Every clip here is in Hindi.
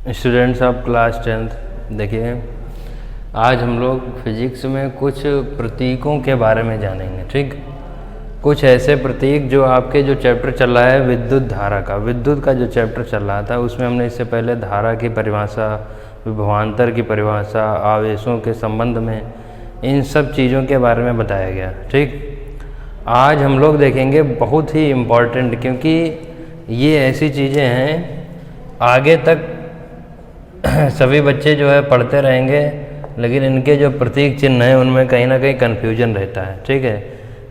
स्टूडेंट्स ऑफ क्लास 10th, देखिए आज हम लोग फिजिक्स में कुछ प्रतीकों के बारे में जानेंगे। ठीक, कुछ ऐसे प्रतीक जो आपके जो चैप्टर चल रहा है विद्युत धारा का, विद्युत का जो चैप्टर चल रहा था उसमें हमने इससे पहले धारा की परिभाषा, विभवांतर की परिभाषा, आवेशों के संबंध में इन सब चीज़ों के बारे में बताया गया। ठीक, आज हम लोग देखेंगे बहुत ही इम्पॉर्टेंट, क्योंकि ये ऐसी चीज़ें हैं आगे तक सभी बच्चे जो है पढ़ते रहेंगे, लेकिन इनके जो प्रतीक चिन्ह हैं उनमें कहीं ना कहीं कन्फ्यूजन रहता है। ठीक है,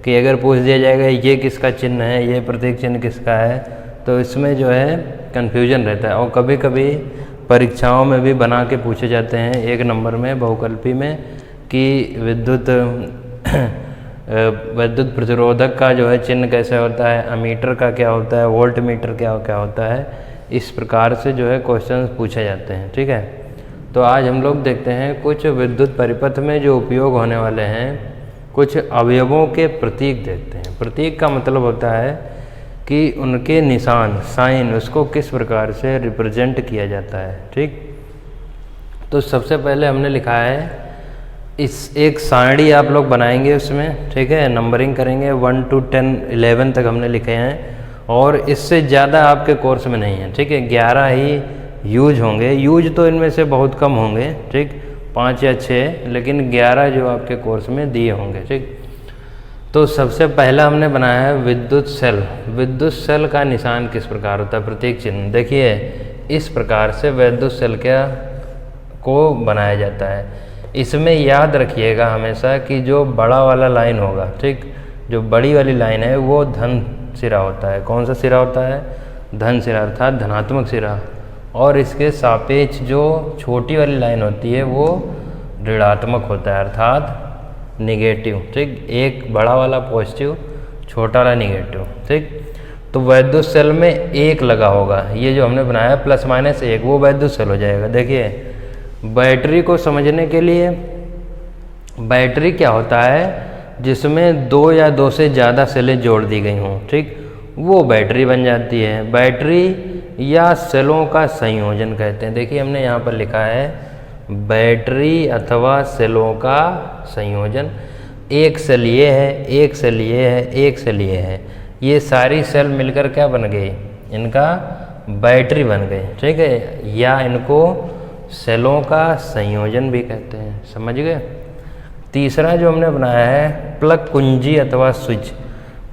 कि अगर पूछ दिया जाएगा ये किसका चिन्ह है, ये प्रतीक चिन्ह किसका है, तो इसमें जो है कन्फ्यूजन रहता है। और कभी कभी परीक्षाओं में भी बना के पूछे जाते हैं 1 नंबर में बहुकल्पी में कि विद्युत प्रतिरोधक का जो है चिन्ह कैसे होता है, अमीटर का क्या होता है, वोल्ट मीटर क्या होता है। इस प्रकार से जो है क्वेश्चंस पूछे जाते हैं। ठीक है, तो आज हम लोग देखते हैं कुछ विद्युत परिपथ में जो उपयोग होने वाले हैं कुछ अवयवों के प्रतीक देखते हैं। प्रतीक का मतलब होता है कि उनके निशान, साइन, उसको किस प्रकार से रिप्रेजेंट किया जाता है। ठीक, तो सबसे पहले हमने लिखा है इस एक सारणी आप लोग बनाएंगे उसमें। ठीक है, नंबरिंग करेंगे 1 to 10 11 तक हमने लिखे हैं, और इससे ज़्यादा आपके कोर्स में नहीं है। ठीक है, 11 ही यूज होंगे, यूज तो इनमें से बहुत कम होंगे। ठीक, 5 या 6, लेकिन 11 जो आपके कोर्स में दिए होंगे। ठीक, तो सबसे पहला हमने बनाया है विद्युत सेल। विद्युत सेल का निशान किस प्रकार होता है, प्रतीक चिन्ह। देखिए इस प्रकार से विद्युत सेल को बनाया जाता है। इसमें याद रखिएगा हमेशा कि जो बड़ा वाला लाइन होगा, ठीक, जो बड़ी वाली लाइन है वो धन सिरा होता है। कौन सा सिरा होता है, धन सिरा, अर्थात धनात्मक सिरा। और इसके सापेक्ष जो छोटी वाली लाइन होती है वो ऋणात्मक होता है, अर्थात निगेटिव। ठीक, एक बड़ा वाला पॉजिटिव, छोटा वाला निगेटिव। ठीक, तो विद्युत सेल में 1 लगा होगा, ये जो हमने बनाया ±1, वो विद्युत सेल हो जाएगा। देखिए बैटरी को समझने के लिए, बैटरी क्या होता है जिसमें 2 या 2 से ज़्यादा सेलें जोड़ दी गई हों, ठीक, वो बैटरी बन जाती है। बैटरी या सेलों का संयोजन कहते हैं। देखिए हमने यहाँ पर लिखा है बैटरी अथवा सेलों का संयोजन। एक सेल ये है, एक सेल ये है, एक सेल ये है, ये सारी सेल मिलकर क्या बन गई, इनका बैटरी बन गई। ठीक है, या इनको सेलों का संयोजन भी कहते हैं। समझ गए। तीसरा जो हमने बनाया है प्लग कुंजी अथवा स्विच।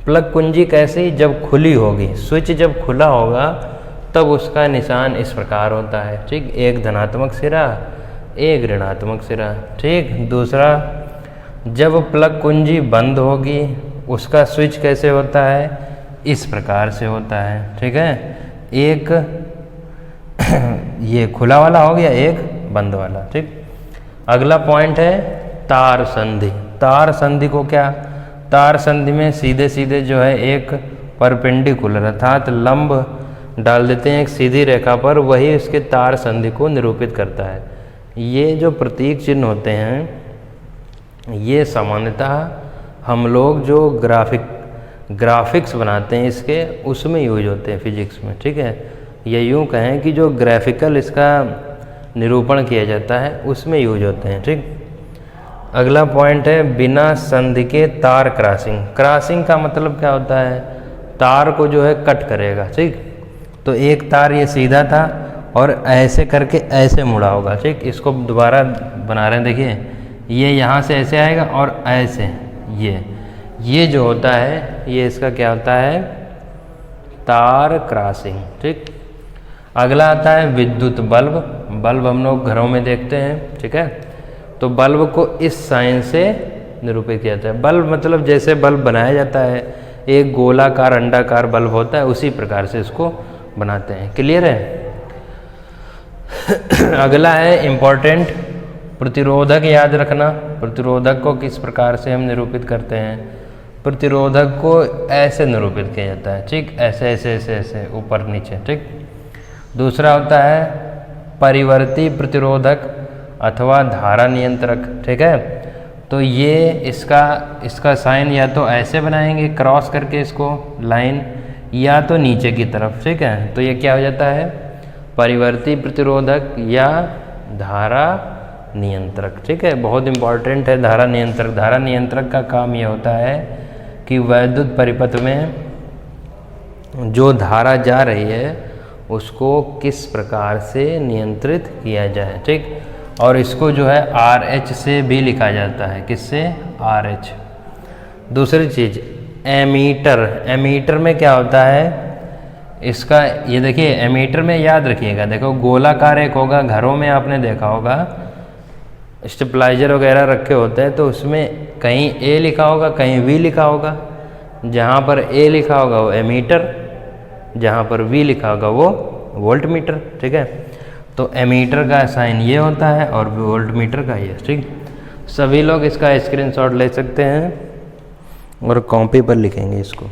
प्लग कुंजी कैसी, जब खुली होगी, स्विच जब खुला होगा तब उसका निशान इस प्रकार होता है। ठीक, एक धनात्मक सिरा, एक ऋणात्मक सिरा। ठीक, दूसरा जब प्लग कुंजी बंद होगी उसका स्विच कैसे होता है, इस प्रकार से होता है। ठीक है, एक ये खुला वाला हो गया, एक बंद वाला। ठीक, अगला पॉइंट है तार संधि। तार संधि को क्या, तार संधि में सीधे सीधे जो है एक परपेंडिकुलर अर्थात लंब डाल देते हैं एक सीधी रेखा पर, वही उसके तार संधि को निरूपित करता है। ये जो प्रतीक चिन्ह होते हैं ये सामान्यतः हम लोग जो ग्राफिक्स बनाते हैं इसके, उसमें यूज होते हैं फिजिक्स में। ठीक है, ये यूँ कहें कि जो ग्राफिकल इसका निरूपण किया जाता है उसमें यूज होते हैं। ठीक, अगला पॉइंट है बिना संधि के तार क्रॉसिंग। क्रॉसिंग का मतलब क्या होता है, तार को जो है कट करेगा। ठीक, तो एक तार ये सीधा था और ऐसे करके ऐसे मुड़ा होगा। ठीक, इसको दोबारा बना रहे हैं, देखिए ये यहाँ से ऐसे आएगा और ऐसे, ये जो होता है ये इसका क्या होता है, तार क्रॉसिंग। ठीक, अगला आता है विद्युत बल्ब। बल्ब हम लोग घरों में देखते हैं। ठीक है, तो बल्ब को इस साइन से निरूपित किया जाता है। बल्ब मतलब जैसे बल्ब बनाया जाता है, एक गोलाकार अंडाकार बल्ब होता है, उसी प्रकार से इसको बनाते हैं। क्लियर है। अगला है इम्पोर्टेंट प्रतिरोधक। याद रखना प्रतिरोधक को किस प्रकार से हम निरूपित करते हैं। प्रतिरोधक को ऐसे निरूपित किया जाता है। ठीक, ऐसे ऐसे ऐसे ऐसे ऊपर नीचे। ठीक, दूसरा होता है परिवर्ती प्रतिरोधक अथवा धारा नियंत्रक। ठीक है, तो ये इसका साइन या तो ऐसे बनाएंगे क्रॉस करके इसको लाइन, या तो नीचे की तरफ। ठीक है, तो ये क्या हो जाता है परिवर्ती प्रतिरोधक या धारा नियंत्रक। ठीक है, बहुत इंपॉर्टेंट है धारा नियंत्रक। धारा नियंत्रक का काम ये होता है कि वैद्युत परिपथ में जो धारा जा रही है उसको किस प्रकार से नियंत्रित किया जाए। ठीक, और इसको जो है RH से भी लिखा जाता है। किससे? RH। दूसरी चीज़ एमीटर। एमीटर में क्या होता है इसका, ये देखिए एमीटर में याद रखिएगा, देखो गोलाकार एक होगा, घरों में आपने देखा होगा स्टेबलाइजर वगैरह रखे होते हैं, तो उसमें कहीं A लिखा होगा कहीं V लिखा होगा। जहाँ पर A लिखा होगा वो एमीटर, जहाँ पर V लिखा होगा वो वोल्टमीटर। ठीक है, तो एमीटर का साइन ये होता है और वोल्टमीटर का ये। ठीक, सभी लोग इसका स्क्रीनशॉट ले सकते हैं और कॉपी पर लिखेंगे इसको।